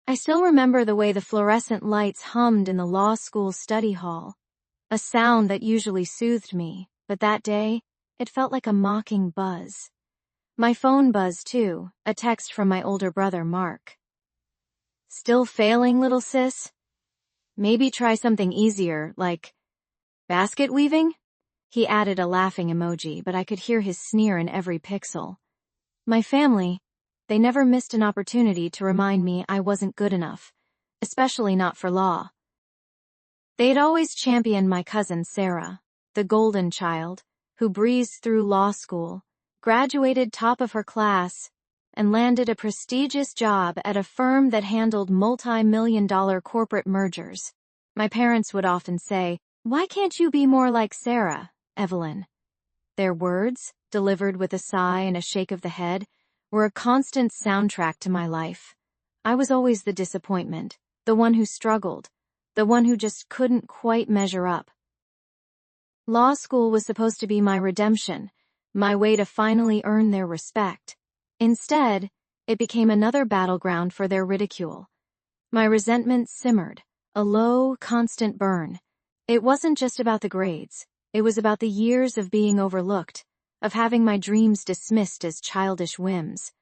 I still remember the way the fluorescent lights hummed in the law school study hall, a sound that usually soothed me, but that day, it felt like a mocking buzz. My phone buzzed too, a text from my older brother, Mark. "Still failing, little sis? Maybe try something easier, like basket weaving?" He added a laughing emoji, but I could hear his sneer in every pixel. My family, they never missed an opportunity to remind me I wasn't good enough, especially not for law. They'd always championed my cousin Sarah, the golden child, who breezed through law school, graduated top of her class, and landed a prestigious job at a firm that handled multi-million-dollar corporate mergers. My parents would often say, "Why can't you be more like Sarah, Evelyn?" Their words, delivered with a sigh and a shake of the head, were a constant soundtrack to my life. I was always the disappointment, the one who struggled, the one who just couldn't quite measure up. Law school was supposed to be my redemption, my way to finally earn their respect. Instead, it became another battleground for their ridicule. My resentment simmered, a low, constant burn. It wasn't just about the grades. It was about the years of being overlooked, of having my dreams dismissed as childish whims.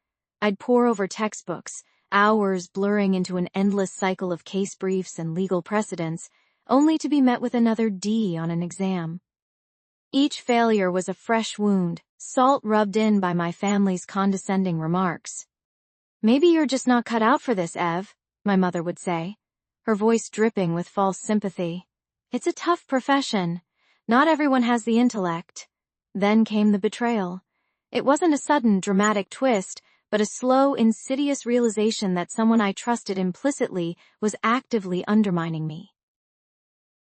I'd pore over textbooks, hours blurring into an endless cycle of case briefs and legal precedents, only to be met with another D on an exam. Each failure was a fresh wound, salt rubbed in by my family's condescending remarks. "Maybe you're just not cut out for this, Ev," my mother would say, her voice dripping with false sympathy. "It's a tough profession. Not everyone has the intellect." Then came the betrayal. It wasn't a sudden, dramatic twist, but a slow, insidious realization that someone I trusted implicitly was actively undermining me.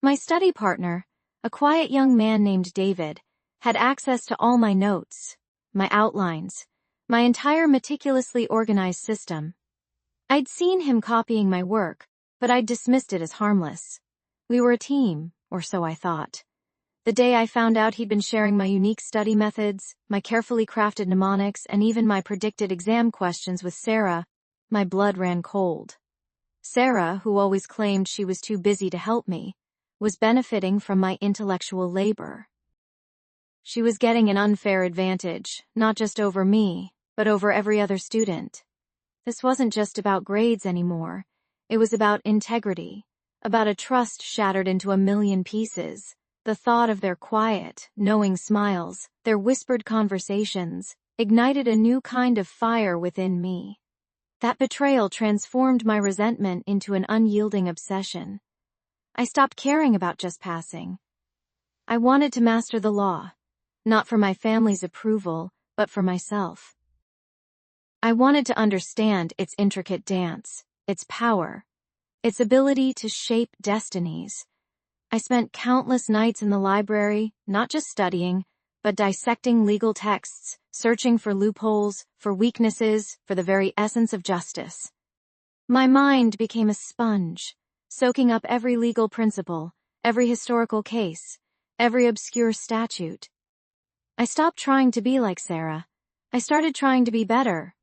My study partner, a quiet young man named David, had access to all my notes, my outlines, my entire meticulously organized system. I'd seen him copying my work, but I'd dismissed it as harmless. We were a team, or so I thought. The day I found out he'd been sharing my unique study methods, my carefully crafted mnemonics, and even my predicted exam questions with Sarah, my blood ran cold. Sarah, who always claimed she was too busy to help me, was benefiting from my intellectual labor. She was getting an unfair advantage, not just over me, but over every other student. This wasn't just about grades anymore. It was about integrity, about a trust shattered into a million pieces. The thought of their quiet, knowing smiles, their whispered conversations, ignited a new kind of fire within me. That betrayal transformed my resentment into an unyielding obsession. I stopped caring about just passing. I wanted to master the law, not for my family's approval, but for myself. I wanted to understand its intricate dance, its power, its ability to shape destinies. I spent countless nights in the library, not just studying, but dissecting legal texts, searching for loopholes, for weaknesses, for the very essence of justice. My mind became a sponge, soaking up every legal principle, every historical case, every obscure statute. I stopped trying to be like Sarah. I started trying to be better.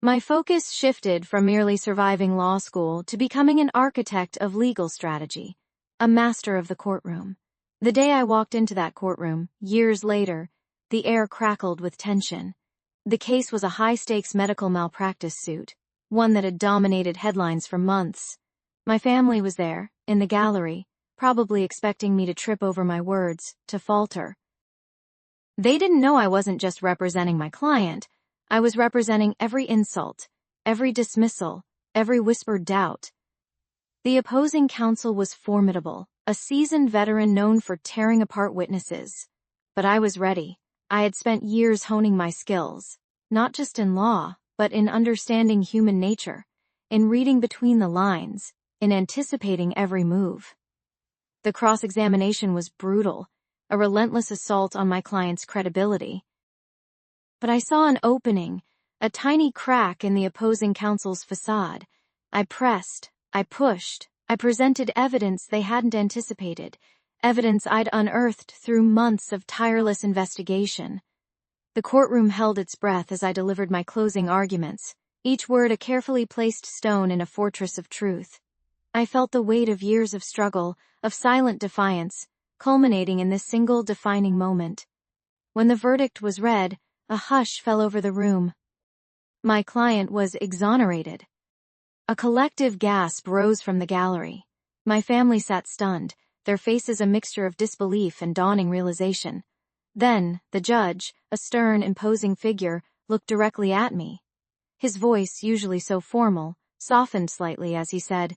My focus shifted from merely surviving law school to becoming an architect of legal strategy, a master of the courtroom. The day I walked into that courtroom, years later, the air crackled with tension. The case was a high-stakes medical malpractice suit, one that had dominated headlines for months. My family was there, in the gallery, probably expecting me to trip over my words, to falter. They didn't know I wasn't just representing my client. I was representing every insult, every dismissal, every whispered doubt. The opposing counsel was formidable, a seasoned veteran known for tearing apart witnesses. But I was ready. I had spent years honing my skills, not just in law, but in understanding human nature, in reading between the lines, in anticipating every move. The cross-examination was brutal, a relentless assault on my client's credibility. But I saw an opening, a tiny crack in the opposing counsel's facade. I pressed, I pushed, I presented evidence they hadn't anticipated, evidence I'd unearthed through months of tireless investigation. The courtroom held its breath as I delivered my closing arguments, each word a carefully placed stone in a fortress of truth. I felt the weight of years of struggle, of silent defiance, culminating in this single defining moment. When the verdict was read, a hush fell over the room. My client was exonerated. A collective gasp rose from the gallery. My family sat stunned, their faces a mixture of disbelief and dawning realization. Then, the judge, a stern, imposing figure, looked directly at me. His voice, usually so formal, softened slightly as he said,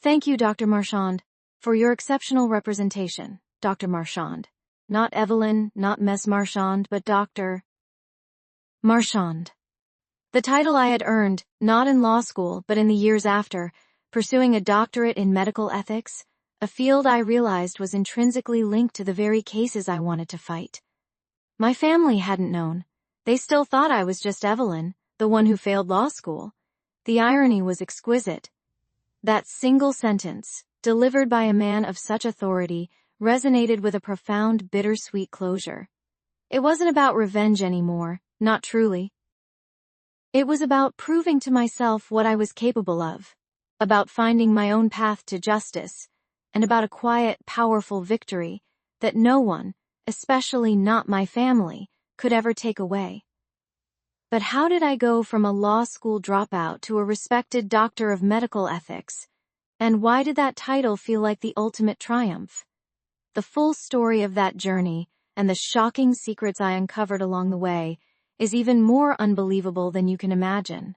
"Thank you, Dr. Marchand, for your exceptional representation, Dr. Marchand. Not Evelyn, not Miss Marchand, but Dr. Marchand." The title I had earned, not in law school, but in the years after, pursuing a doctorate in medical ethics, a field I realized was intrinsically linked to the very cases I wanted to fight. My family hadn't known. They still thought I was just Evelyn, the one who failed law school. The irony was exquisite. That single sentence, delivered by a man of such authority, resonated with a profound, bittersweet closure. It wasn't about revenge anymore, not truly. It was about proving to myself what I was capable of, about finding my own path to justice, and about a quiet, powerful victory that no one, especially not my family, could ever take away. But how did I go from a law school dropout to a respected doctor of medical ethics? And why did that title feel like the ultimate triumph? The full story of that journey, and the shocking secrets I uncovered along the way, is even more unbelievable than you can imagine.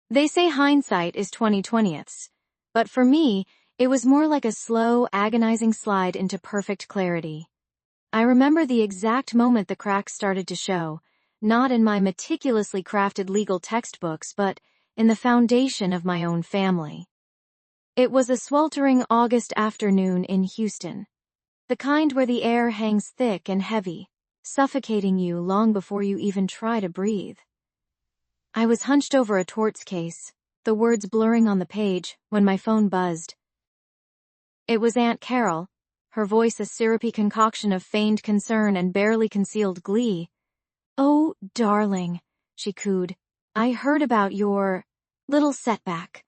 They say hindsight is 20/20ths, but for me, it was more like a slow, agonizing slide into perfect clarity. I remember the exact moment the cracks started to show, not in my meticulously crafted legal textbooks, but in the foundation of my own family. It was a sweltering August afternoon in Houston, the kind where the air hangs thick and heavy, suffocating you long before you even try to breathe. I was hunched over a torts case, the words blurring on the page, when my phone buzzed. It was Aunt Carol, her voice a syrupy concoction of feigned concern and barely concealed glee. "Oh, darling," she cooed, "I heard about your little setback.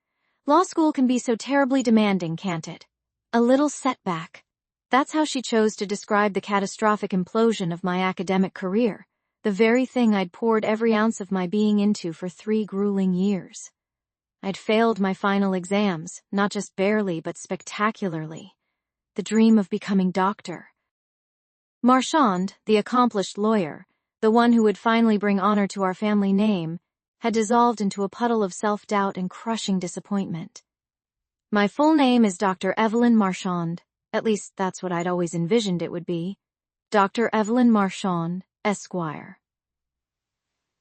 Law school can be so terribly demanding, can't it? A little setback." That's how she chose to describe the catastrophic implosion of my academic career, the very thing I'd poured every ounce of my being into for 3 grueling years. I'd failed my final exams, not just barely but spectacularly. The dream of becoming doctor. Marchand, the accomplished lawyer, the one who would finally bring honor to our family name, had dissolved into a puddle of self-doubt and crushing disappointment. My full name is Dr. Evelyn Marchand. At least that's what I'd always envisioned it would be. Dr. Evelyn Marchand, Esquire.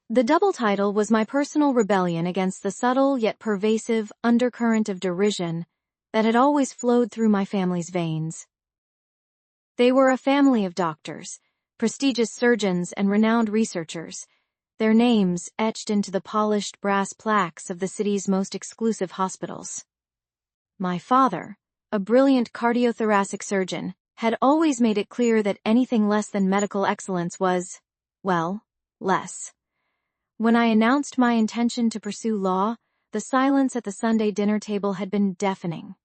The double title was my personal rebellion against the subtle yet pervasive undercurrent of derision that had always flowed through my family's veins. They were a family of doctors, prestigious surgeons and renowned researchers, their names etched into the polished brass plaques of the city's most exclusive hospitals. My father, a brilliant cardiothoracic surgeon, had always made it clear that anything less than medical excellence was, well, less. When I announced my intention to pursue law, the silence at the Sunday dinner table had been deafening.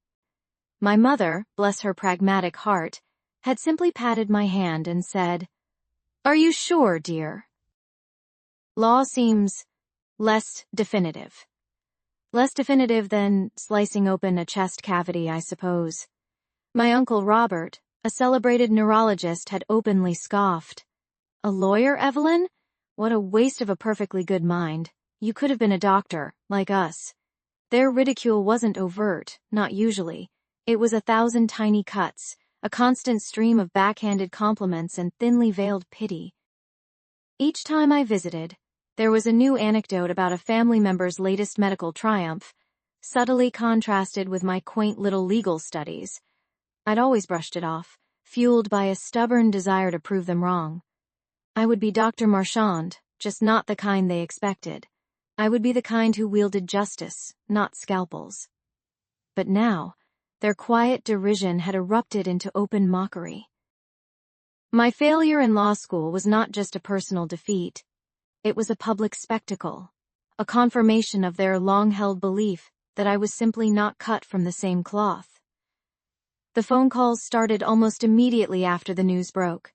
My mother, bless her pragmatic heart, had simply patted my hand and said, "Are you sure, dear?" Law seems less definitive. Less definitive than slicing open a chest cavity, I suppose. My uncle Robert, a celebrated neurologist, had openly scoffed. "A lawyer, Evelyn? What a waste of a perfectly good mind. You could have been a doctor, like us." Their ridicule wasn't overt, not usually. It was 1,000 tiny cuts, a constant stream of backhanded compliments and thinly veiled pity. Each time I visited, there was a new anecdote about a family member's latest medical triumph, subtly contrasted with my quaint little legal studies. I'd always brushed it off, fueled by a stubborn desire to prove them wrong. I would be Dr. Marchand, just not the kind they expected. I would be the kind who wielded justice, not scalpels. But now, their quiet derision had erupted into open mockery. My failure in law school was not just a personal defeat. It was a public spectacle, a confirmation of their long-held belief that I was simply not cut from the same cloth. The phone calls started almost immediately after the news broke.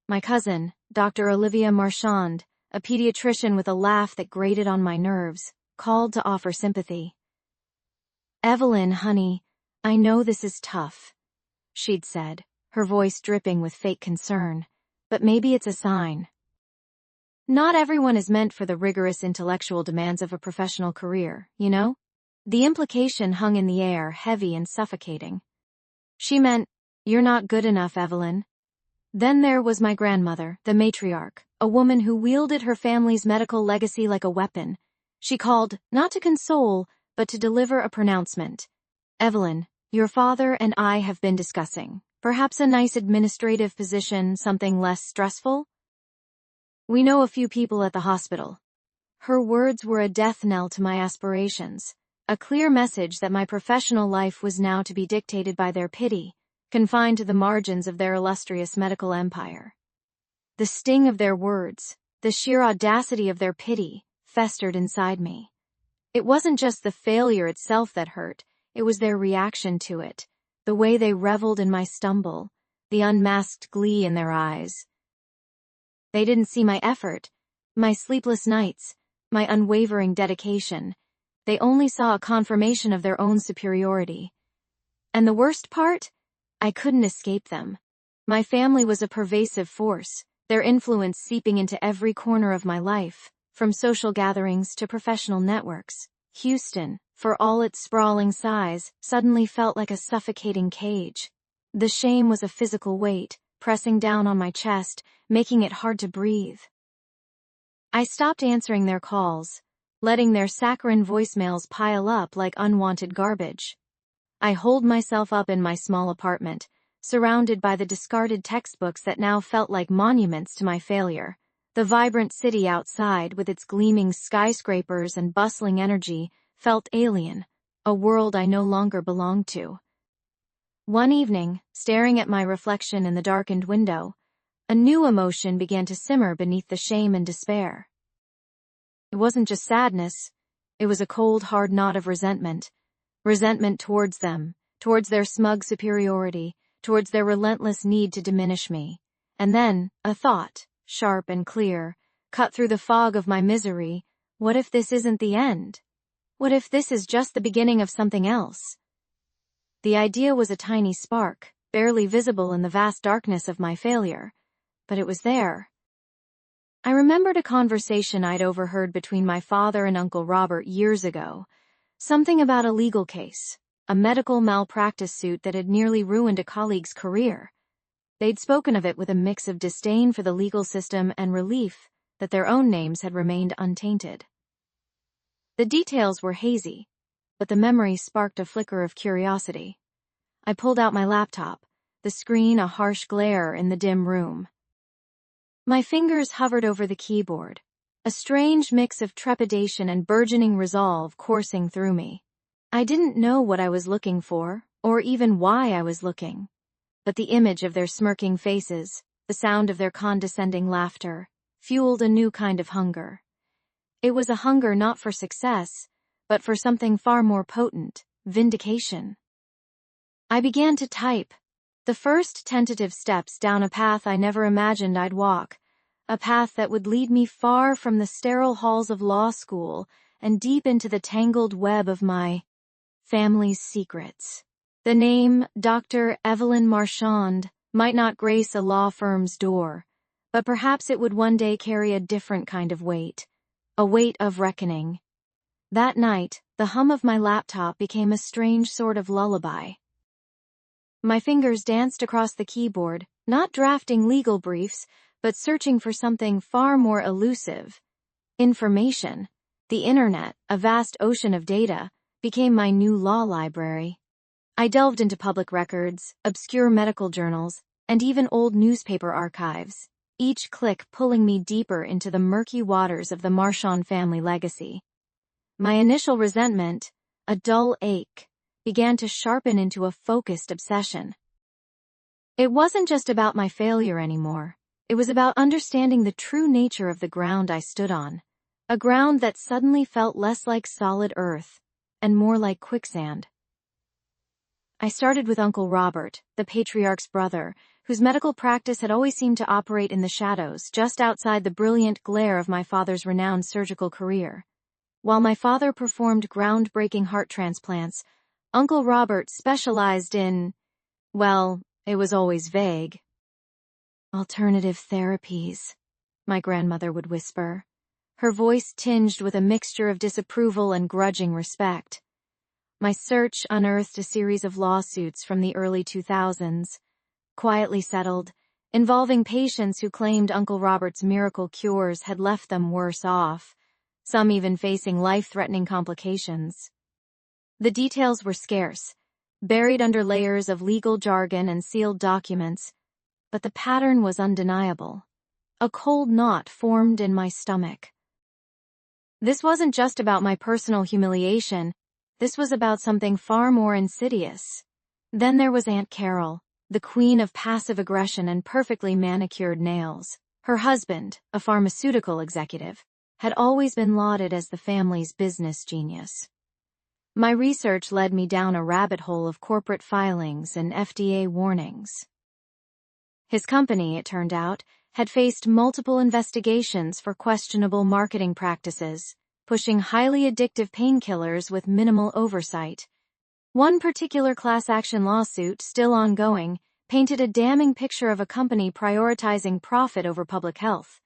My cousin, Dr. Olivia Marchand, a pediatrician with a laugh that grated on my nerves, called to offer sympathy. "Evelyn, honey, I know this is tough," she'd said, her voice dripping with fake concern, "but maybe it's a sign. Not everyone is meant for the rigorous intellectual demands of a professional career, you know?" The implication hung in the air, heavy and suffocating. She meant, "You're not good enough, Evelyn." Then there was my grandmother, the matriarch, a woman who wielded her family's medical legacy like a weapon. She called, not to console, but to deliver a pronouncement. "Evelyn, your father and I have been discussing. Perhaps a nice administrative position, something less stressful? We know a few people at the hospital." Her words were a death knell to my aspirations, a clear message that my professional life was now to be dictated by their pity, confined to the margins of their illustrious medical empire. The sting of their words, the sheer audacity of their pity, festered inside me. It wasn't just the failure itself that hurt, it was their reaction to it, the way they reveled in my stumble, the unmasked glee in their eyes. They didn't see my effort, my sleepless nights, my unwavering dedication. They only saw a confirmation of their own superiority. And the worst part? I couldn't escape them. My family was a pervasive force, their influence seeping into every corner of my life, from social gatherings to professional networks. Houston, for all its sprawling size, suddenly felt like a suffocating cage. The shame was a physical weight, pressing down on my chest, making it hard to breathe. I stopped answering their calls, letting their saccharine voicemails pile up like unwanted garbage. I holed myself up in my small apartment, surrounded by the discarded textbooks that now felt like monuments to my failure. The vibrant city outside, with its gleaming skyscrapers and bustling energy, felt alien, a world I no longer belonged to. One evening, staring at my reflection in the darkened window, a new emotion began to simmer beneath the shame and despair. It wasn't just sadness, it was a cold, hard knot of resentment. Resentment towards them, towards their smug superiority, towards their relentless need to diminish me. And then, a thought, sharp and clear, cut through the fog of my misery. What if this isn't the end? What if this is just the beginning of something else? The idea was a tiny spark, barely visible in the vast darkness of my failure. But it was there. I remembered a conversation I'd overheard between my father and Uncle Robert years ago. Something about a legal case, a medical malpractice suit that had nearly ruined a colleague's career. They'd spoken of it with a mix of disdain for the legal system and relief that their own names had remained untainted. The details were hazy, but the memory sparked a flicker of curiosity. I pulled out my laptop, the screen a harsh glare in the dim room. My fingers hovered over the keyboard, a strange mix of trepidation and burgeoning resolve coursing through me. I didn't know what I was looking for, or even why I was looking. But the image of their smirking faces, the sound of their condescending laughter, fueled a new kind of hunger. It was a hunger not for success, but for something far more potent, vindication. I began to type, the first tentative steps down a path I never imagined I'd walk, a path that would lead me far from the sterile halls of law school and deep into the tangled web of my family's secrets. The name Dr. Evelyn Marchand might not grace a law firm's door, but perhaps it would one day carry a different kind of weight, a weight of reckoning. That night, the hum of my laptop became a strange sort of lullaby. My fingers danced across the keyboard, not drafting legal briefs, but searching for something far more elusive. Information. The internet, a vast ocean of data, became my new law library. I delved into public records, obscure medical journals, and even old newspaper archives, each click pulling me deeper into the murky waters of the Marchand family legacy. My initial resentment, a dull ache, began to sharpen into a focused obsession. It wasn't just about my failure anymore. It was about understanding the true nature of the ground I stood on. a ground that suddenly felt less like solid earth and more like quicksand. I started with Uncle Robert, the patriarch's brother, whose medical practice had always seemed to operate in the shadows, just outside the brilliant glare of my father's renowned surgical career. While my father performed groundbreaking heart transplants, Uncle Robert specialized in, well, it was always vague. Alternative therapies, my grandmother would whisper, her voice tinged with a mixture of disapproval and grudging respect. My search unearthed a series of lawsuits from the early 2000s, quietly settled, involving patients who claimed Uncle Robert's miracle cures had left them worse off, some even facing life-threatening complications. The details were scarce, buried under layers of legal jargon and sealed documents, but the pattern was undeniable. A cold knot formed in my stomach. This wasn't just about my personal humiliation. This was about something far more insidious. Then there was Aunt Carol, the queen of passive aggression and perfectly manicured nails. Her husband, a pharmaceutical executive, had always been lauded as the family's business genius. My research led me down a rabbit hole of corporate filings and FDA warnings. His company, it turned out, had faced multiple investigations for questionable marketing practices, pushing highly addictive painkillers with minimal oversight. One particular class action lawsuit, still ongoing, painted a damning picture of a company prioritizing profit over public health.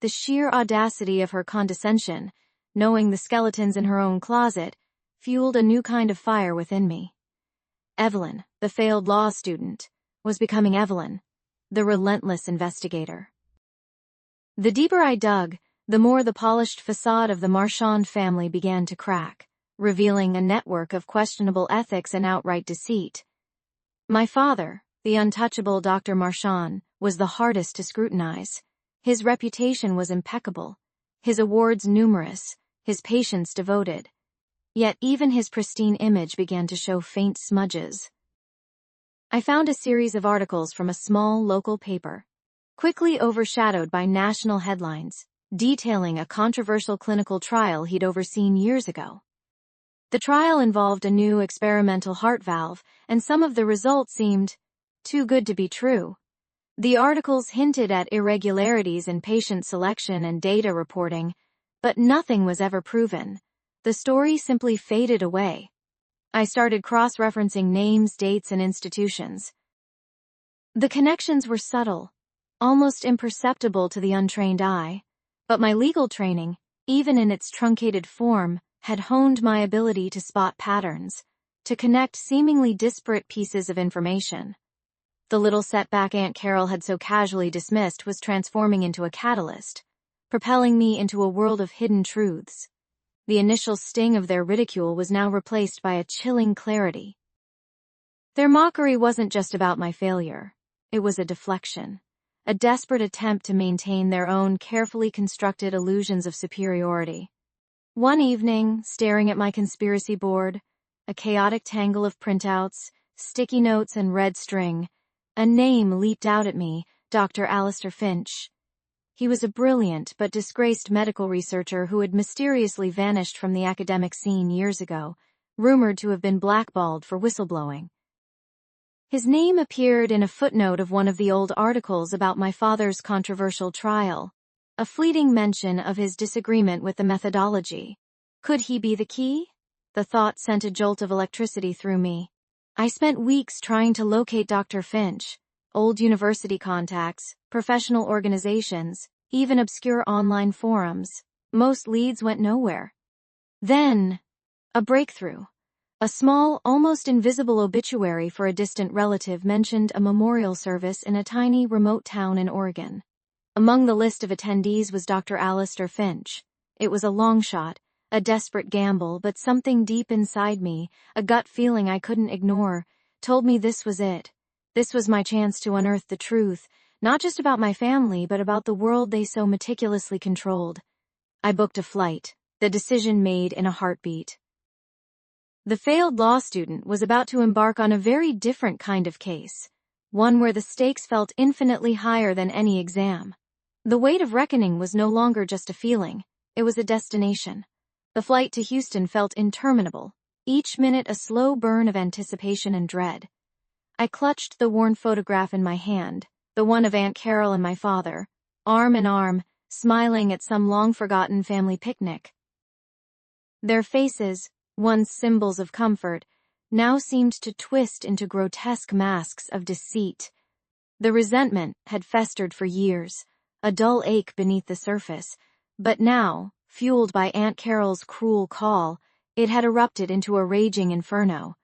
The sheer audacity of her condescension, knowing the skeletons in her own closet, fueled a new kind of fire within me. Evelyn, the failed law student, was becoming Evelyn, the relentless investigator. The deeper I dug, the more the polished facade of the Marchand family began to crack, revealing a network of questionable ethics and outright deceit. My father, the untouchable Dr. Marchand, was the hardest to scrutinize. His reputation was impeccable, his awards numerous, his patients devoted. Yet even his pristine image began to show faint smudges. I found a series of articles from a small local paper, quickly overshadowed by national headlines, detailing a controversial clinical trial he'd overseen years ago. The trial involved a new experimental heart valve, and some of the results seemed too good to be true. The articles hinted at irregularities in patient selection and data reporting, but nothing was ever proven. The story simply faded away. I started cross-referencing names, dates, and institutions. The connections were subtle, almost imperceptible to the untrained eye, but my legal training, even in its truncated form, had honed my ability to spot patterns, to connect seemingly disparate pieces of information. The little setback Aunt Carol had so casually dismissed was transforming into a catalyst, propelling me into a world of hidden truths. The initial sting of their ridicule was now replaced by a chilling clarity. Their mockery wasn't just about my failure. It was a deflection, a desperate attempt to maintain their own carefully constructed illusions of superiority. One evening, staring at my conspiracy board, a chaotic tangle of printouts, sticky notes, and red string, a name leaped out at me, Dr. Alistair Finch. He was a brilliant but disgraced medical researcher who had mysteriously vanished from the academic scene years ago, rumored to have been blackballed for whistleblowing. His name appeared in a footnote of one of the old articles about my father's controversial trial, a fleeting mention of his disagreement with the methodology. Could he be the key? The thought sent a jolt of electricity through me. I spent weeks trying to locate Dr. Finch, old university contacts, professional organizations, even obscure online forums. Most leads went nowhere. Then, a breakthrough. A small, almost invisible obituary for a distant relative mentioned a memorial service in a tiny, remote town in Oregon. Among the list of attendees was Dr. Alistair Finch. It was a long shot, a desperate gamble, but something deep inside me, a gut feeling I couldn't ignore, told me this was it. This was my chance to unearth the truth, not just about my family, but about the world they so meticulously controlled. I booked a flight, the decision made in a heartbeat. The failed law student was about to embark on a very different kind of case, one where the stakes felt infinitely higher than any exam. The weight of reckoning was no longer just a feeling, it was a destination. The flight to Houston felt interminable, each minute a slow burn of anticipation and dread. I clutched the worn photograph in my hand, the one of Aunt Carol and my father, arm in arm, smiling at some long-forgotten family picnic. Their faces, once symbols of comfort, now seemed to twist into grotesque masks of deceit. The resentment had festered for years, a dull ache beneath the surface, but now, fueled by Aunt Carol's cruel call, it had erupted into a raging inferno.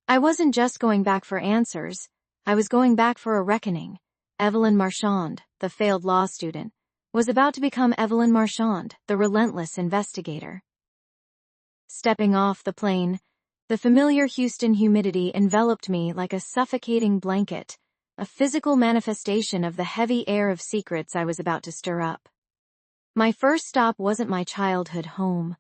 I wasn't just going back for answers, I was going back for a reckoning. Evelyn Marchand, the failed law student, was about to become Evelyn Marchand, the relentless investigator. Stepping off the plane, the familiar Houston humidity enveloped me like a suffocating blanket, a physical manifestation of the heavy air of secrets I was about to stir up. My first stop wasn't my childhood home,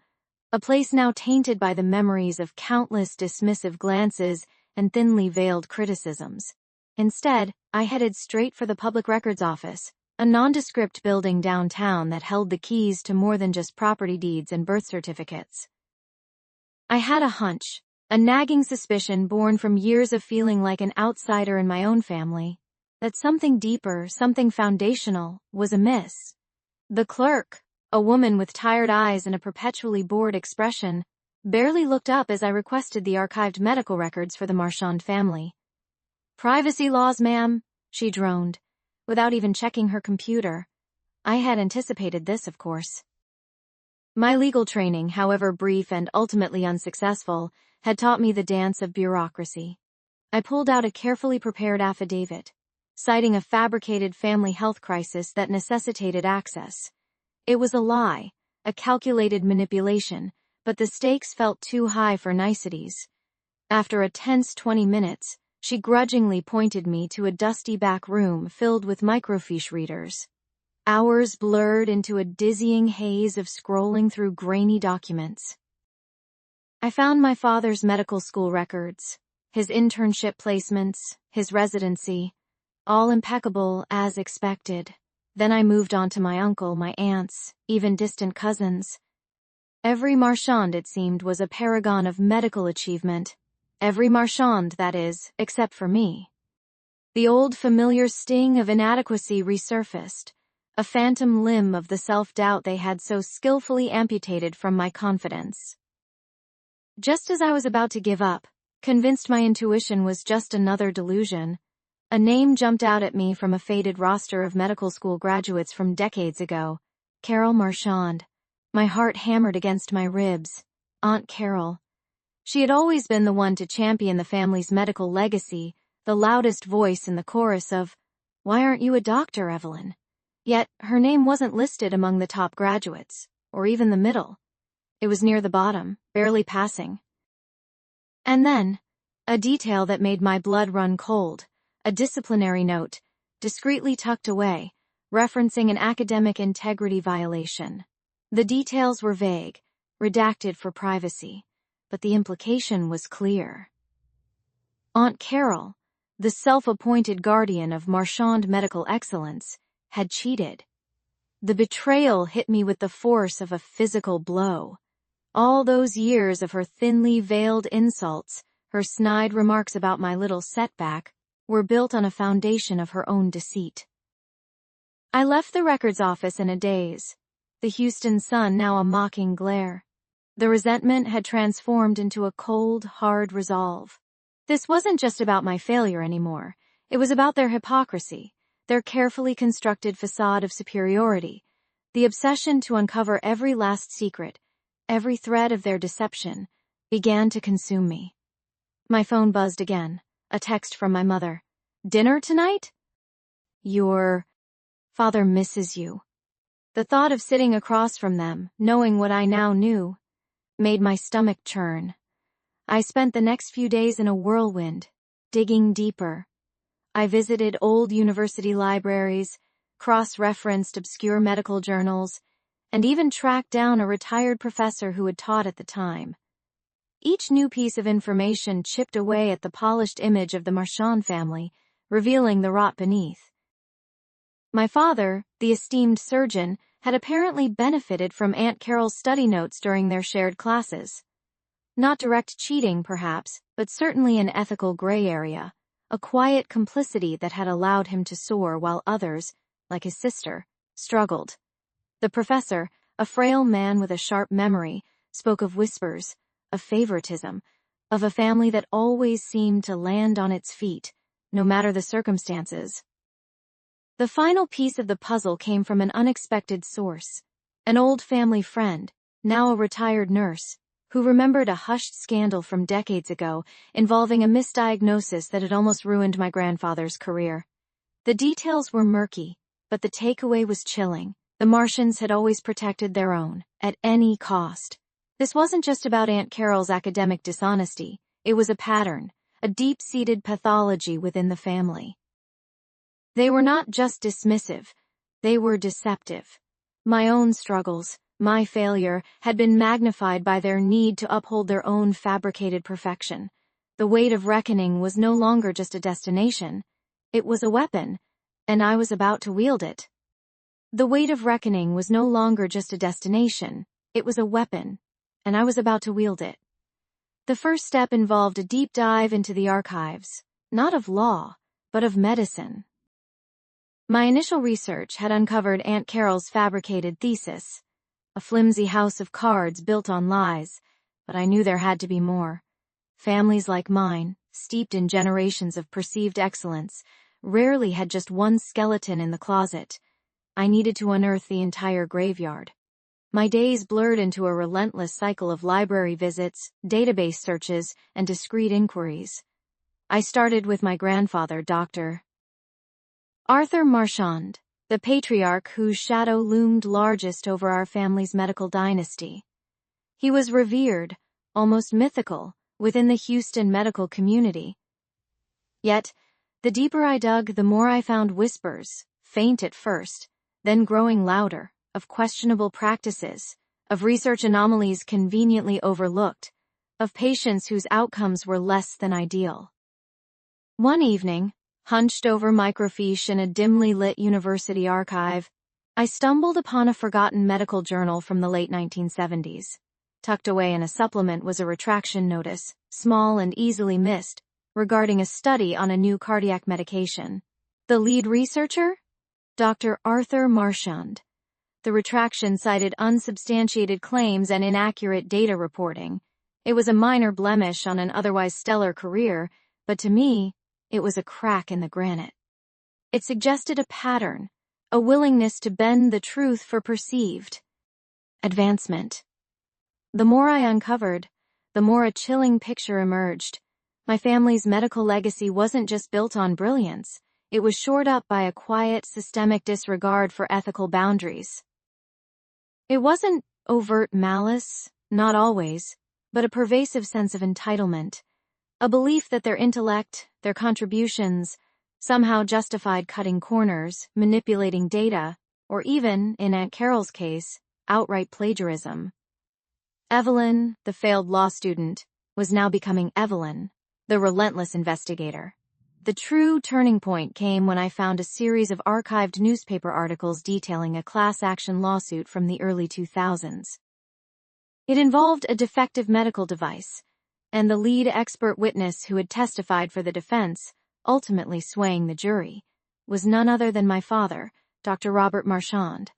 a place now tainted by the memories of countless dismissive glances and thinly veiled criticisms. Instead, I headed straight for the Public Records Office, a nondescript building downtown that held the keys to more than just property deeds and birth certificates. I had a hunch, a nagging suspicion born from years of feeling like an outsider in my own family, that something deeper, something foundational, was amiss. The clerk, a woman with tired eyes and a perpetually bored expression, barely looked up as I requested the archived medical records for the Marchand family. "Privacy laws, ma'am," she droned, without even checking her computer. I had anticipated this, of course. My legal training, however brief and ultimately unsuccessful, had taught me the dance of bureaucracy. I pulled out a carefully prepared affidavit, citing a fabricated family health crisis that necessitated access. It was a lie, a calculated manipulation, but the stakes felt too high for niceties. After a tense 20 minutes, she grudgingly pointed me to a dusty back room filled with microfiche readers. Hours blurred into a dizzying haze of scrolling through grainy documents. I found my father's medical school records, his internship placements, his residency, all impeccable as expected. Then I moved on to my uncle, my aunts, even distant cousins. Every Marchand, it seemed, was a paragon of medical achievement. Every Marchand, that is, except for me. The old familiar sting of inadequacy resurfaced, a phantom limb of the self-doubt they had so skillfully amputated from my confidence. Just as I was about to give up, convinced my intuition was just another delusion, a name jumped out at me from a faded roster of medical school graduates from decades ago. Carol Marchand. My heart hammered against my ribs. Aunt Carol. She had always been the one to champion the family's medical legacy, the loudest voice in the chorus of, "Why aren't you a doctor, Evelyn?" Yet, her name wasn't listed among the top graduates, or even the middle. It was near the bottom, barely passing. And then, a detail that made my blood run cold, a disciplinary note, discreetly tucked away, referencing an academic integrity violation. The details were vague, redacted for privacy, but the implication was clear. Aunt Carol, the self-appointed guardian of Marchand medical excellence, had cheated. The betrayal hit me with the force of a physical blow. All those years of her thinly veiled insults, her snide remarks about my little setback, were built on a foundation of her own deceit. I left the records office in a daze, the Houston sun now a mocking glare. The resentment had transformed into a cold, hard resolve. This wasn't just about my failure anymore. It was about their hypocrisy, their carefully constructed facade of superiority, the obsession to uncover every last secret, every thread of their deception, began to consume me. My phone buzzed again, a text from my mother. "Dinner tonight? Your father misses you." The thought of sitting across from them, knowing what I now knew, made my stomach churn. I spent the next few days in a whirlwind, digging deeper. I visited old university libraries, cross-referenced obscure medical journals, and even tracked down a retired professor who had taught at the time. Each new piece of information chipped away at the polished image of the Marchand family, revealing the rot beneath. My father, the esteemed surgeon, had apparently benefited from Aunt Carol's study notes during their shared classes. Not direct cheating, perhaps, but certainly an ethical gray area, a quiet complicity that had allowed him to soar while others, like his sister, struggled. The professor, a frail man with a sharp memory, spoke of whispers, of favoritism, of a family that always seemed to land on its feet, no matter the circumstances. The final piece of the puzzle came from an unexpected source, an old family friend, now a retired nurse, who remembered a hushed scandal from decades ago involving a misdiagnosis that had almost ruined my grandfather's career. The details were murky, but the takeaway was chilling. The Marchands had always protected their own, at any cost. This wasn't just about Aunt Carol's academic dishonesty, it was a pattern, a deep-seated pathology within the family. They were not just dismissive, they were deceptive. My own struggles, my failure, had been magnified by their need to uphold their own fabricated perfection. The weight of reckoning was no longer just a destination, it was a weapon, and I was about to wield it. The weight of reckoning was no longer just a destination, it was a weapon, and I was about to wield it. The first step involved a deep dive into the archives, not of law, but of medicine. My initial research had uncovered Aunt Carol's fabricated thesis, a flimsy house of cards built on lies, but I knew there had to be more. Families like mine, steeped in generations of perceived excellence, rarely had just one skeleton in the closet. I needed to unearth the entire graveyard. My days blurred into a relentless cycle of library visits, database searches, and discreet inquiries. I started with my grandfather, Dr. Arthur Marchand, the patriarch whose shadow loomed largest over our family's medical dynasty. He was revered, almost mythical, within the Houston medical community. Yet, the deeper I dug, the more I found whispers, faint at first, then growing louder, of questionable practices, of research anomalies conveniently overlooked, of patients whose outcomes were less than ideal. One evening, hunched over microfiche in a dimly lit university archive, I stumbled upon a forgotten medical journal from the late 1970s. Tucked away in a supplement was a retraction notice, small and easily missed, regarding a study on a new cardiac medication. The lead researcher? Dr. Arthur Marchand. The retraction cited unsubstantiated claims and inaccurate data reporting. It was a minor blemish on an otherwise stellar career, but to me, it was a crack in the granite. It suggested a pattern, a willingness to bend the truth for perceived advancement. The more I uncovered, the more a chilling picture emerged. My family's medical legacy wasn't just built on brilliance, it was shored up by a quiet, systemic disregard for ethical boundaries. It wasn't overt malice, not always, but a pervasive sense of entitlement, a belief that their intellect, their contributions, somehow justified cutting corners, manipulating data, or even, in Aunt Carol's case, outright plagiarism. Evelyn, the failed law student, was now becoming Evelyn, the relentless investigator. The true turning point came when I found a series of archived newspaper articles detailing a class action lawsuit from the early 2000s. It involved a defective medical device, and the lead expert witness who had testified for the defense, ultimately swaying the jury, was none other than my father, Dr. Robert Marchand.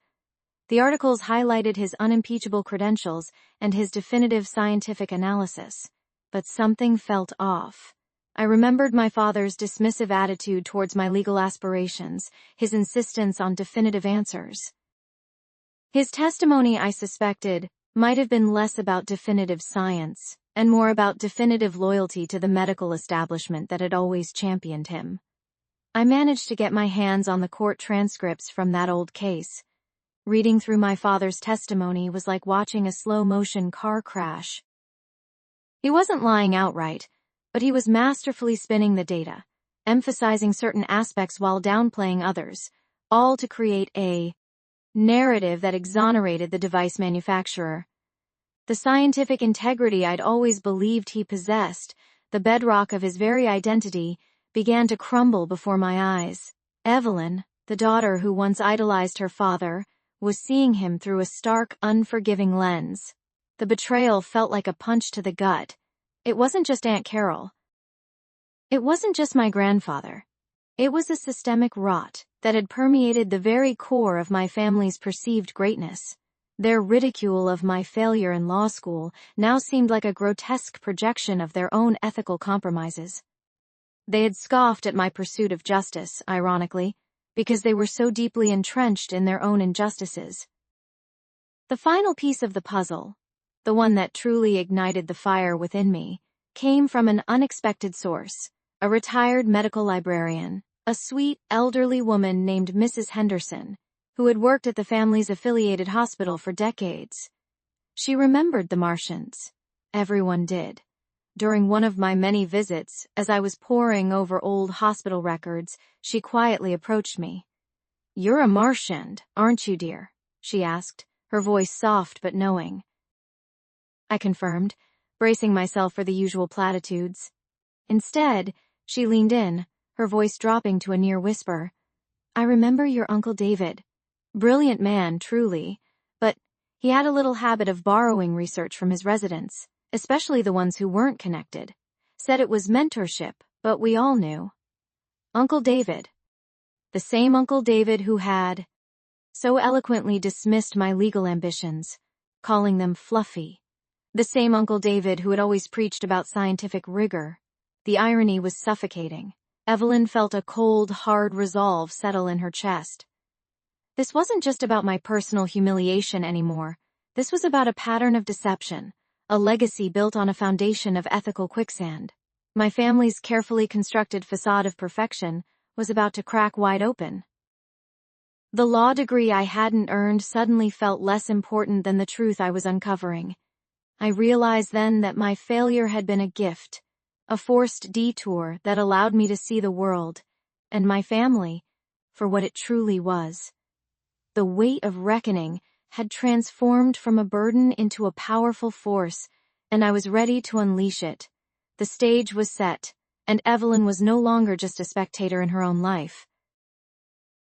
The articles highlighted his unimpeachable credentials and his definitive scientific analysis, but something felt off. I remembered my father's dismissive attitude towards my legal aspirations, his insistence on definitive answers. His testimony, I suspected, might have been less about definitive science and more about definitive loyalty to the medical establishment that had always championed him. I managed to get my hands on the court transcripts from that old case. Reading through my father's testimony was like watching a slow-motion car crash. He wasn't lying outright, but he was masterfully spinning the data, emphasizing certain aspects while downplaying others, all to create a narrative that exonerated the device manufacturer. The scientific integrity I'd always believed he possessed, the bedrock of his very identity, began to crumble before my eyes. Evelyn, the daughter who once idolized her father, was seeing him through a stark, unforgiving lens. The betrayal felt like a punch to the gut. It wasn't just Aunt Carol. It wasn't just my grandfather. It was a systemic rot that had permeated the very core of my family's perceived greatness. Their ridicule of my failure in law school now seemed like a grotesque projection of their own ethical compromises. They had scoffed at my pursuit of justice, ironically, because they were so deeply entrenched in their own injustices. The final piece of the puzzle, the one that truly ignited the fire within me, came from an unexpected source, a retired medical librarian, a sweet, elderly woman named Mrs. Henderson, who had worked at the family's affiliated hospital for decades. She remembered the Marchands. Everyone did. During one of my many visits, as I was poring over old hospital records, she quietly approached me. "You're a Marchand, aren't you, dear?" she asked, her voice soft but knowing. I confirmed, bracing myself for the usual platitudes. Instead, she leaned in, her voice dropping to a near whisper. "I remember your Uncle David. Brilliant man, truly, but he had a little habit of borrowing research from his residents, especially the ones who weren't connected. Said it was mentorship, but we all knew. Uncle David. The same Uncle David who had so eloquently dismissed my legal ambitions, calling them fluffy. The same Uncle David who had always preached about scientific rigor. The irony was suffocating. Evelyn felt a cold, hard resolve settle in her chest. This wasn't just about my personal humiliation anymore. This was about a pattern of deception, a legacy built on a foundation of ethical quicksand. My family's carefully constructed facade of perfection was about to crack wide open. The law degree I hadn't earned suddenly felt less important than the truth I was uncovering. I realized then that my failure had been a gift, a forced detour that allowed me to see the world, and my family, for what it truly was. The weight of reckoning had transformed from a burden into a powerful force, and I was ready to unleash it. The stage was set, and Evelyn was no longer just a spectator in her own life.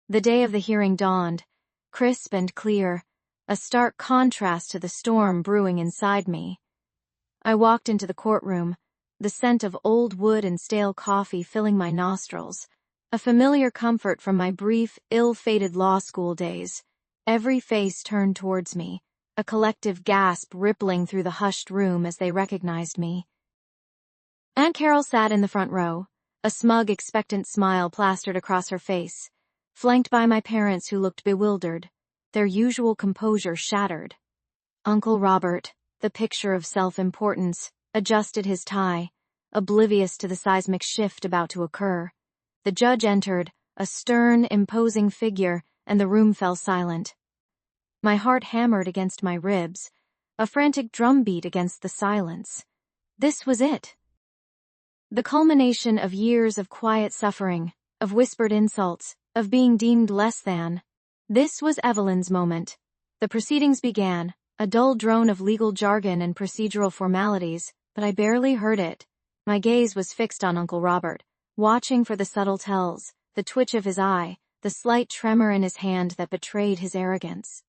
The day of the hearing dawned, crisp and clear, a stark contrast to the storm brewing inside me. I walked into the courtroom, the scent of old wood and stale coffee filling my nostrils, a familiar comfort from my brief, ill-fated law school days. Every face turned towards me, a collective gasp rippling through the hushed room as they recognized me. Aunt Carol sat in the front row, a smug, expectant smile plastered across her face, flanked by my parents who looked bewildered, their usual composure shattered. Uncle Robert, the picture of self-importance, adjusted his tie, oblivious to the seismic shift about to occur. The judge entered, a stern, imposing figure, and the room fell silent. My heart hammered against my ribs, a frantic drumbeat against the silence. This was it. The culmination of years of quiet suffering, of whispered insults, of being deemed less than. This was Evelyn's moment. The proceedings began, a dull drone of legal jargon and procedural formalities, but I barely heard it. My gaze was fixed on Uncle Robert, watching for the subtle tells, the twitch of his eye, the slight tremor in his hand that betrayed his arrogance.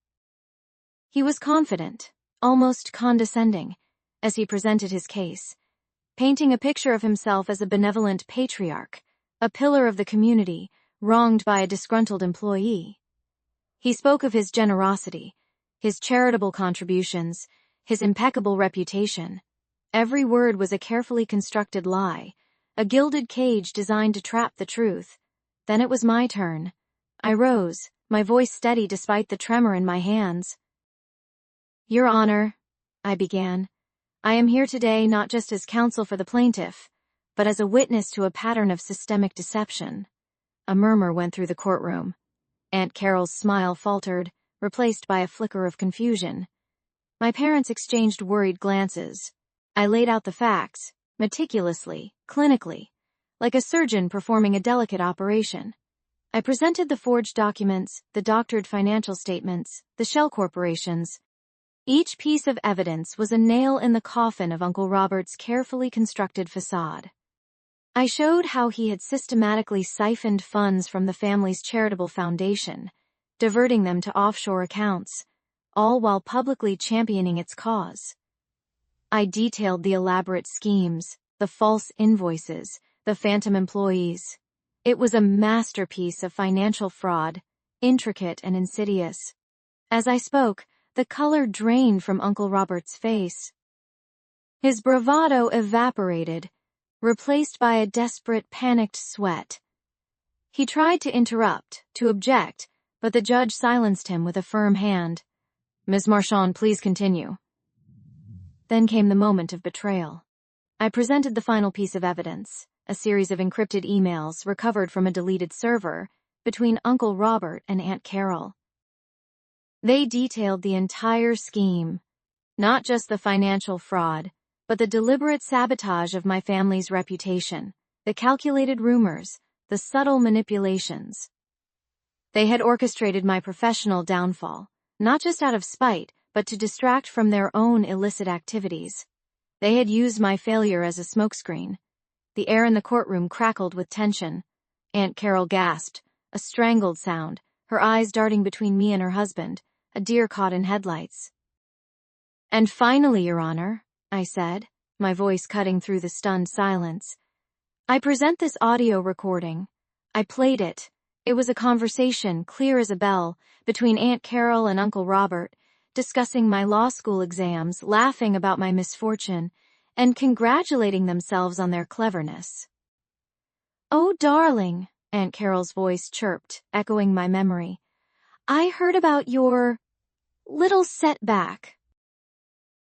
He was confident, almost condescending, as he presented his case, painting a picture of himself as a benevolent patriarch, a pillar of the community, wronged by a disgruntled employee. He spoke of his generosity, his charitable contributions, his impeccable reputation. Every word was a carefully constructed lie, a gilded cage designed to trap the truth. Then it was my turn. I rose, my voice steady despite the tremor in my hands. "Your Honor," I began, "I am here today not just as counsel for the plaintiff, but as a witness to a pattern of systemic deception." A murmur went through the courtroom. Aunt Carol's smile faltered, replaced by a flicker of confusion. My parents exchanged worried glances. I laid out the facts, meticulously, clinically, like a surgeon performing a delicate operation. I presented the forged documents, the doctored financial statements, the shell corporations. Each piece of evidence was a nail in the coffin of Uncle Robert's carefully constructed facade. I showed how he had systematically siphoned funds from the family's charitable foundation, diverting them to offshore accounts, all while publicly championing its cause. I detailed the elaborate schemes, the false invoices, the phantom employees. It was a masterpiece of financial fraud, intricate and insidious. As I spoke, the color drained from Uncle Robert's face. His bravado evaporated, replaced by a desperate, panicked sweat. He tried to interrupt, to object, but the judge silenced him with a firm hand. "Miss Marchand, please continue." Then came the moment of betrayal. I presented the final piece of evidence, a series of encrypted emails recovered from a deleted server between Uncle Robert and Aunt Carol. They detailed the entire scheme, not just the financial fraud, but the deliberate sabotage of my family's reputation, the calculated rumors, the subtle manipulations. They had orchestrated my professional downfall, not just out of spite, but to distract from their own illicit activities. They had used my failure as a smokescreen. The air in the courtroom crackled with tension. Aunt Carol gasped, a strangled sound, her eyes darting between me and her husband, a deer caught in headlights. "And finally, Your Honor," I said, my voice cutting through the stunned silence, "I present this audio recording. I played it. It was a conversation, clear as a bell, between Aunt Carol and Uncle Robert, discussing my law school exams, laughing about my misfortune, and congratulating themselves on their cleverness." "Oh, darling," Aunt Carol's voice chirped, echoing my memory. "I heard about your little setback.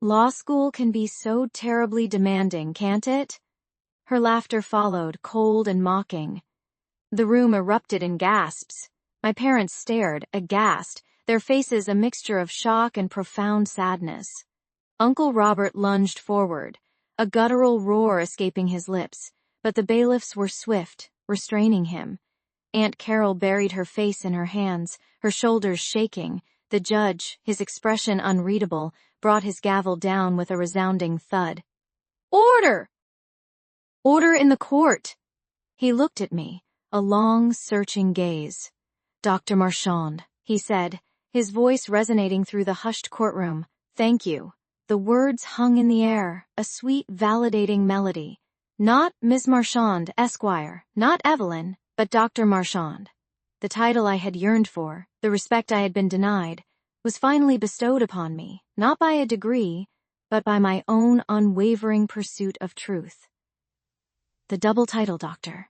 Law school can be so terribly demanding, can't it?" Her laughter followed, cold and mocking. The room erupted in gasps. My parents stared, aghast, their faces a mixture of shock and profound sadness. Uncle Robert lunged forward, a guttural roar escaping his lips, but the bailiffs were swift, restraining him. Aunt Carol buried her face in her hands, her shoulders shaking. The judge, his expression unreadable, brought his gavel down with a resounding thud. "Order! Order in the court!" He looked at me, a long, searching gaze. "Dr. Marchand," he said, his voice resonating through the hushed courtroom. "Thank you." The words hung in the air, a sweet, validating melody. Not Miss Marchand, Esquire, not Evelyn, but Dr. Marchand. The title I had yearned for, the respect I had been denied, was finally bestowed upon me, not by a degree, but by my own unwavering pursuit of truth. The double title, Doctor.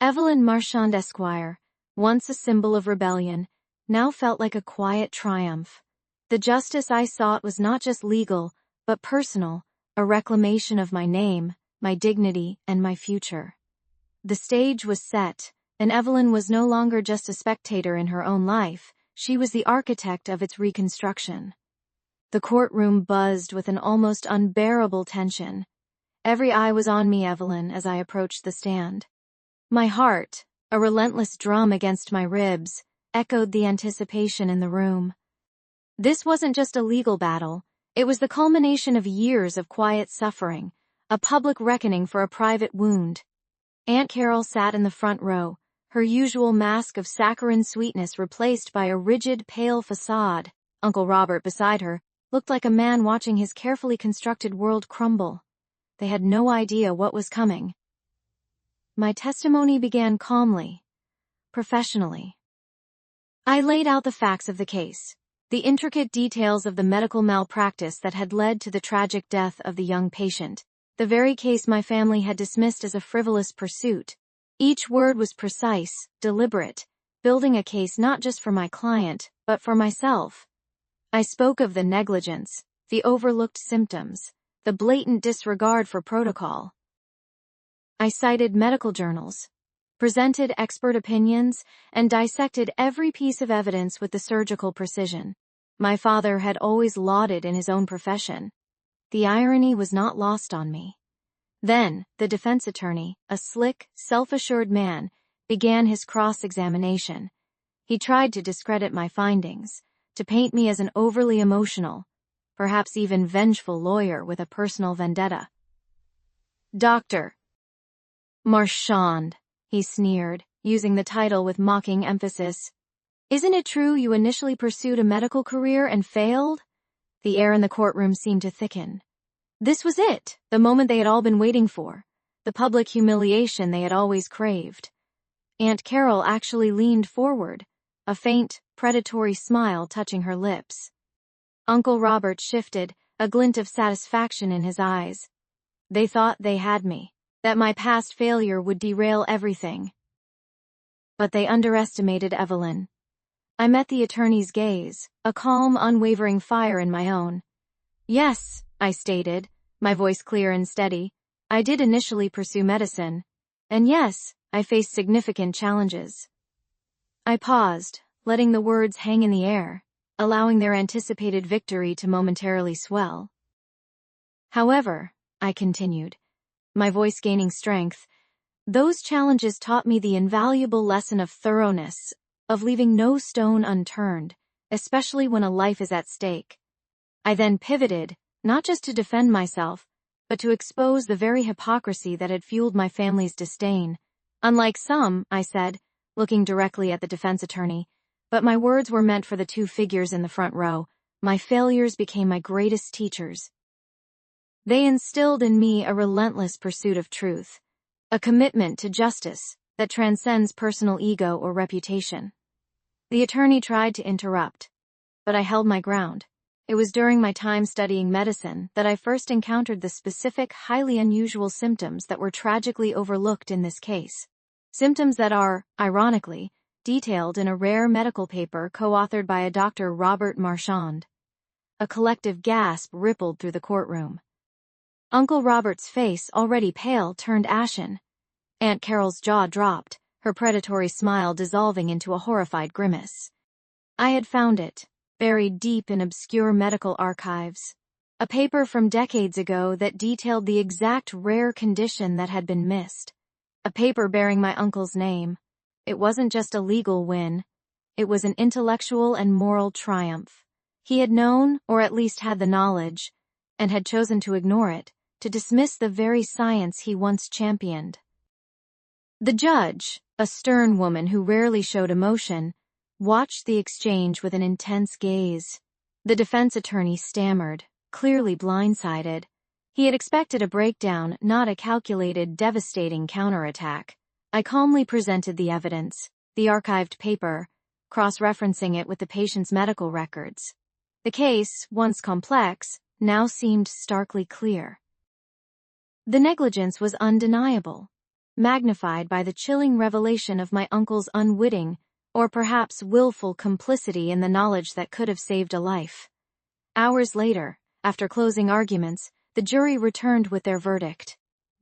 Evelyn Marchand, Esquire, once a symbol of rebellion, now felt like a quiet triumph. The justice I sought was not just legal, but personal, a reclamation of my name, my dignity, and my future. The stage was set, and Evelyn was no longer just a spectator in her own life, she was the architect of its reconstruction. The courtroom buzzed with an almost unbearable tension. Every eye was on me, Evelyn, as I approached the stand. My heart, a relentless drum against my ribs, echoed the anticipation in the room. This wasn't just a legal battle, it was the culmination of years of quiet suffering, a public reckoning for a private wound. Aunt Carol sat in the front row, her usual mask of saccharine sweetness replaced by a rigid, pale facade. Uncle Robert, beside her, looked like a man watching his carefully constructed world crumble. They had no idea what was coming. My testimony began calmly, professionally. I laid out the facts of the case, the intricate details of the medical malpractice that had led to the tragic death of the young patient, the very case my family had dismissed as a frivolous pursuit. Each word was precise, deliberate, building a case not just for my client, but for myself. I spoke of the negligence, the overlooked symptoms, the blatant disregard for protocol. I cited medical journals, presented expert opinions, and dissected every piece of evidence with the surgical precision my father had always lauded in his own profession. The irony was not lost on me. Then, the defense attorney, a slick, self-assured man, began his cross-examination. He tried to discredit my findings, to paint me as an overly emotional, perhaps even vengeful lawyer with a personal vendetta. "Dr. Marchand," he sneered, using the title with mocking emphasis. Isn't it true you initially pursued a medical career and failed? The air in the courtroom seemed to thicken. This was it, the moment they had all been waiting for, the public humiliation they had always craved. Aunt Carol actually leaned forward, a faint, predatory smile touching her lips. Uncle Robert shifted, a glint of satisfaction in his eyes. They thought they had me, that my past failure would derail everything. But they underestimated Evelyn. I met the attorney's gaze, a calm, unwavering fire in my own. Yes, I stated, my voice clear and steady, I did initially pursue medicine. And yes, I faced significant challenges. I paused, letting the words hang in the air, allowing their anticipated victory to momentarily swell. However, I continued, my voice gaining strength, those challenges taught me the invaluable lesson of thoroughness, of leaving no stone unturned, especially when a life is at stake. I then pivoted, not just to defend myself, but to expose the very hypocrisy that had fueled my family's disdain. Unlike some, I said, looking directly at the defense attorney, but my words were meant for the two figures in the front row. My failures became my greatest teachers. They instilled in me a relentless pursuit of truth, a commitment to justice that transcends personal ego or reputation. The attorney tried to interrupt, but I held my ground. It was during my time studying medicine that I first encountered the specific, highly unusual symptoms that were tragically overlooked in this case. Symptoms that are, ironically, detailed in a rare medical paper co-authored by a Dr. Robert Marchand. A collective gasp rippled through the courtroom. Uncle Robert's face, already pale, turned ashen. Aunt Carol's jaw dropped, her predatory smile dissolving into a horrified grimace. I had found it, buried deep in obscure medical archives. A paper from decades ago that detailed the exact rare condition that had been missed. A paper bearing my uncle's name. It wasn't just a legal win. It was an intellectual and moral triumph. He had known, or at least had the knowledge, and had chosen to ignore it, to dismiss the very science he once championed. The judge, a stern woman who rarely showed emotion, watched the exchange with an intense gaze. The defense attorney stammered, clearly blindsided. He had expected a breakdown, not a calculated, devastating counterattack. I calmly presented the evidence, the archived paper, cross-referencing it with the patient's medical records. The case, once complex, now seemed starkly clear. The negligence was undeniable, magnified by the chilling revelation of my uncle's unwitting, or perhaps willful complicity in the knowledge that could have saved a life. Hours later, after closing arguments, the jury returned with their verdict.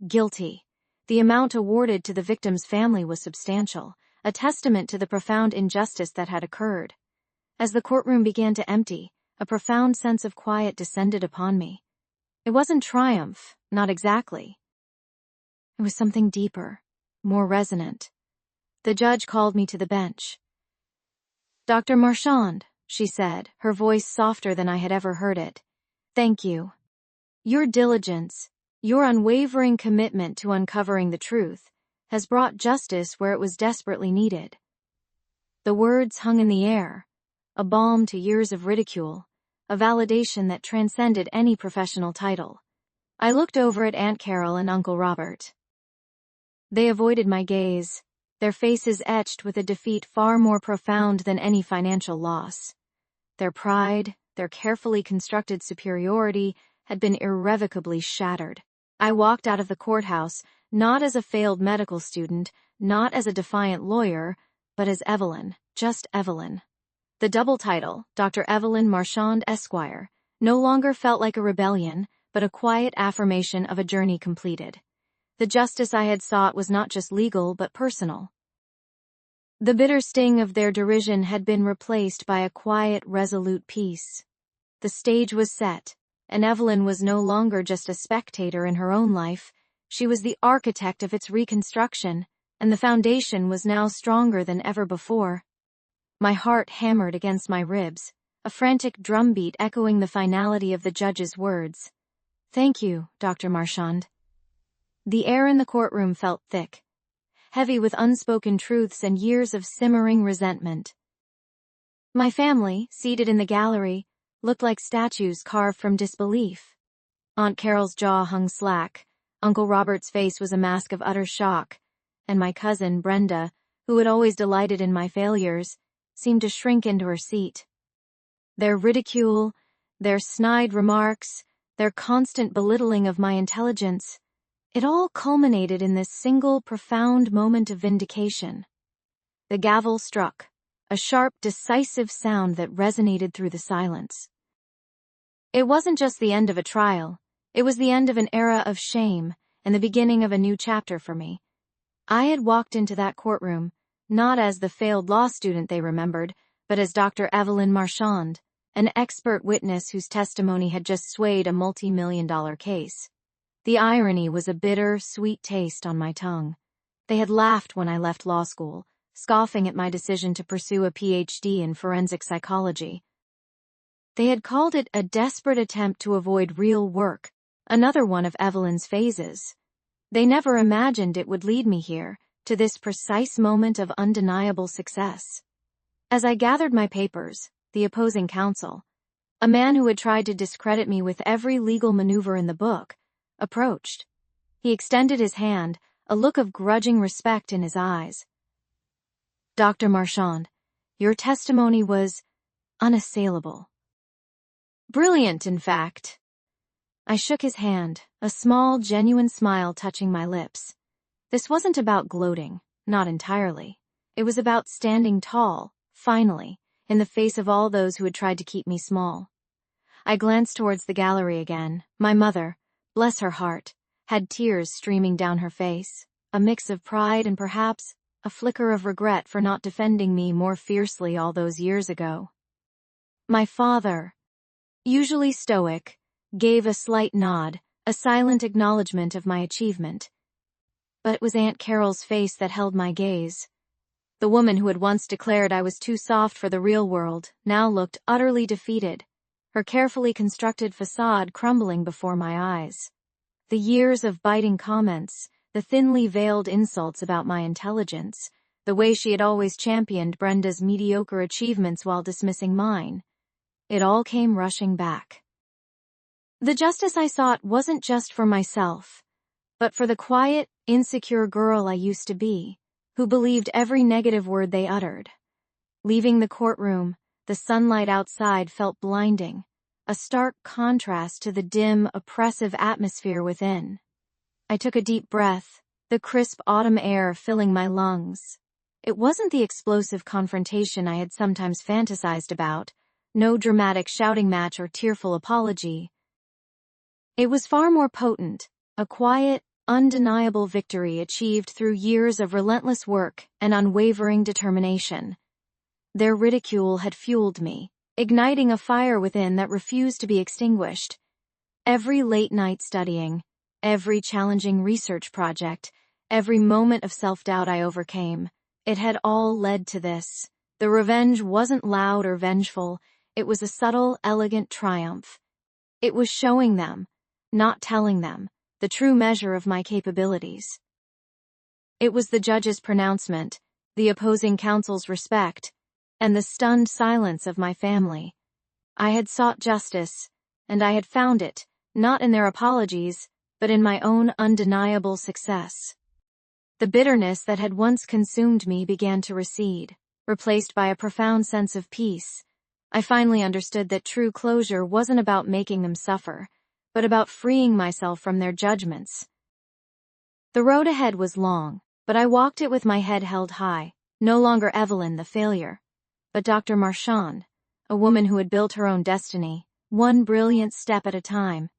Guilty. The amount awarded to the victim's family was substantial, a testament to the profound injustice that had occurred. As the courtroom began to empty, a profound sense of quiet descended upon me. It wasn't triumph, not exactly. It was something deeper, more resonant. The judge called me to the bench. "Dr. Marchand," she said, her voice softer than I had ever heard it. "Thank you. Your diligence, your unwavering commitment to uncovering the truth, has brought justice where it was desperately needed." The words hung in the air, a balm to years of ridicule, a validation that transcended any professional title. I looked over at Aunt Carol and Uncle Robert. They avoided my gaze, their faces etched with a defeat far more profound than any financial loss. Their pride, their carefully constructed superiority, had been irrevocably shattered. I walked out of the courthouse, not as a failed medical student, not as a defiant lawyer, but as Evelyn, just Evelyn. The double title, Dr. Evelyn Marchand Esquire, no longer felt like a rebellion, but a quiet affirmation of a journey completed. The justice I had sought was not just legal but personal. The bitter sting of their derision had been replaced by a quiet, resolute peace. The stage was set, and Evelyn was no longer just a spectator in her own life. She was the architect of its reconstruction, and the foundation was now stronger than ever before. My heart hammered against my ribs, a frantic drumbeat echoing the finality of the judge's words. "Thank you, Dr. Marchand." The air in the courtroom felt thick, heavy with unspoken truths and years of simmering resentment. My family, seated in the gallery, looked like statues carved from disbelief. Aunt Carol's jaw hung slack, Uncle Robert's face was a mask of utter shock, and my cousin, Brenda, who had always delighted in my failures, seemed to shrink into her seat. Their ridicule, their snide remarks, their constant belittling of my intelligence, it all culminated in this single profound moment of vindication. The gavel struck, a sharp, decisive sound that resonated through the silence. It wasn't just the end of a trial, it was the end of an era of shame and the beginning of a new chapter for me. I had walked into that courtroom, not as the failed law student they remembered, but as Dr. Evelyn Marchand, an expert witness whose testimony had just swayed a multi-million-dollar case. The irony was a bitter, sweet taste on my tongue. They had laughed when I left law school, scoffing at my decision to pursue a PhD in forensic psychology. They had called it a desperate attempt to avoid real work, another one of Evelyn's phases. They never imagined it would lead me here, to this precise moment of undeniable success. As I gathered my papers, the opposing counsel, a man who had tried to discredit me with every legal maneuver in the book, approached. He extended his hand, a look of grudging respect in his eyes. "Dr. Marchand, your testimony was unassailable. Brilliant, in fact." I shook his hand, a small, genuine smile touching my lips. This wasn't about gloating, not entirely. It was about standing tall, finally, in the face of all those who had tried to keep me small. I glanced towards the gallery again. My mother, bless her heart, had tears streaming down her face, a mix of pride and perhaps a flicker of regret for not defending me more fiercely all those years ago. My father, usually stoic, gave a slight nod, a silent acknowledgement of my achievement. But it was Aunt Carol's face that held my gaze. The woman who had once declared I was too soft for the real world now looked utterly defeated, her carefully constructed facade crumbling before my eyes. The years of biting comments, the thinly veiled insults about my intelligence, the way she had always championed Brenda's mediocre achievements while dismissing mine, it all came rushing back. The justice I sought wasn't just for myself, but for the quiet, insecure girl I used to be, who believed every negative word they uttered. Leaving the courtroom, the sunlight outside felt blinding, a stark contrast to the dim, oppressive atmosphere within. I took a deep breath, the crisp autumn air filling my lungs. It wasn't the explosive confrontation I had sometimes fantasized about, no dramatic shouting match or tearful apology. It was far more potent, a quiet, undeniable victory achieved through years of relentless work and unwavering determination. Their ridicule had fueled me, igniting a fire within that refused to be extinguished. Every late night studying, every challenging research project, every moment of self-doubt I overcame, it had all led to this. The revenge wasn't loud or vengeful, it was a subtle, elegant triumph. It was showing them, not telling them, the true measure of my capabilities. It was the judge's pronouncement, the opposing counsel's respect, and the stunned silence of my family. I had sought justice, and I had found it, not in their apologies, but in my own undeniable success. The bitterness that had once consumed me began to recede, replaced by a profound sense of peace. I finally understood that true closure wasn't about making them suffer, but about freeing myself from their judgments. The road ahead was long, but I walked it with my head held high, no longer Evelyn the failure, but Dr. Marchand, a woman who had built her own destiny, one brilliant step at a time.